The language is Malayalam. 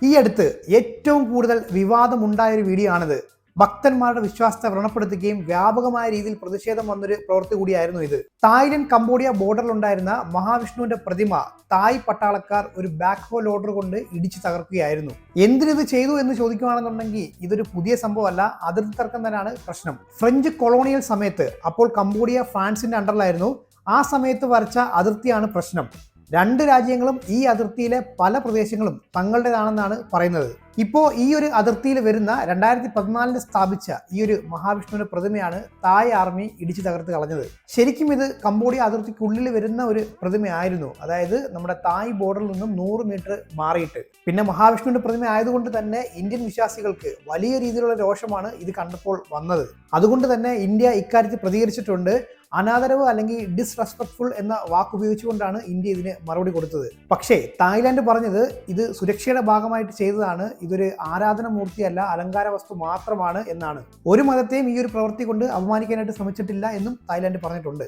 ഈ അടുത്ത് ഏറ്റവും കൂടുതൽ വിവാദമുണ്ടായ ഒരു വീഡിയോ ആണിത്. ഭക്തന്മാരുടെ വിശ്വാസത്തെ വ്രണപ്പെടുത്തുകയും വ്യാപകമായ രീതിയിൽ പ്രതിഷേധം വന്നൊരു പ്രവൃത്തി കൂടിയായിരുന്നു ഇത്. തായ്ലൻഡ് കംബോഡിയ ബോർഡറിലുണ്ടായിരുന്ന മഹാവിഷ്ണുവിന്റെ പ്രതിമ തായ് പട്ടാളക്കാർ ഒരു ബാക്ക് ഹോ ലോഡർ കൊണ്ട് ഇടിച്ചു തകർക്കുകയായിരുന്നു. എന്തിനിത് ചെയ്തു എന്ന് ചോദിക്കുകയാണെന്നുണ്ടെങ്കിൽ ഇതൊരു പുതിയ സംഭവമല്ല, അതിർത്തി തർക്കം തന്നെയാണ് പ്രശ്നം. ഫ്രഞ്ച് കൊളോണിയൽ സമയത്ത്, അപ്പോൾ കംബോഡിയ ഫ്രാൻസിന്റെ അണ്ടറിലായിരുന്നു, ആ സമയത്ത് വരച്ച അതിർത്തിയാണ് പ്രശ്നം. രണ്ട് രാജ്യങ്ങളും ഈ അതിർത്തിയിലെ പല പ്രദേശങ്ങളും തങ്ങളുടേതാണെന്നാണ് പറയുന്നത്. ഇപ്പോൾ ഈ ഒരു അതിർത്തിയിൽ വരുന്ന 2014 സ്ഥാപിച്ച ഈ ഒരു മഹാവിഷ്ണുവിന്റെ പ്രതിമയാണ് തായ് ആർമി ഇടിച്ചു തകർത്ത് കളഞ്ഞത്. ശരിക്കും ഇത് കംബോഡിയ അതിർത്തിക്കുള്ളിൽ വരുന്ന ഒരു പ്രതിമയായിരുന്നു, അതായത് നമ്മുടെ തായ് ബോർഡറിൽ നിന്നും 100 മീറ്റർ മാറിയിട്ട്. പിന്നെ മഹാവിഷ്ണുവിന്റെ പ്രതിമ ആയതുകൊണ്ട് തന്നെ ഇന്ത്യൻ വിശ്വാസികൾക്ക് വലിയ രീതിയിലുള്ള രോഷമാണ് ഇത് കണ്ടപ്പോൾ വന്നത്. അതുകൊണ്ട് തന്നെ ഇന്ത്യ ഇക്കാര്യത്തിൽ പ്രതികരിച്ചിട്ടുണ്ട്. അനാദരവ് അല്ലെങ്കിൽ ഡിസ്റെസ്പെക്ട്ഫുൾ എന്ന വാക്ക് ഉപയോഗിച്ചുകൊണ്ടാണ് ഇന്ത്യ ഇതിന് മറുപടി കൊടുത്തത്. പക്ഷേ തായ്ലാന്റ് പറഞ്ഞത് ഇത് സുരക്ഷയുടെ ഭാഗമായിട്ട് ചെയ്തതാണ്, ഇതൊരു ആരാധന മൂർത്തിയല്ല, അലങ്കാര വസ്തു മാത്രമാണ് എന്നാണ്. ഒരു മതത്തെയും ഈ ഒരു പ്രവൃത്തി കൊണ്ട് അപമാനിക്കാനായിട്ട് ശ്രമിച്ചിട്ടില്ല എന്നും തായ്ലാന്റ് പറഞ്ഞിട്ടുണ്ട്.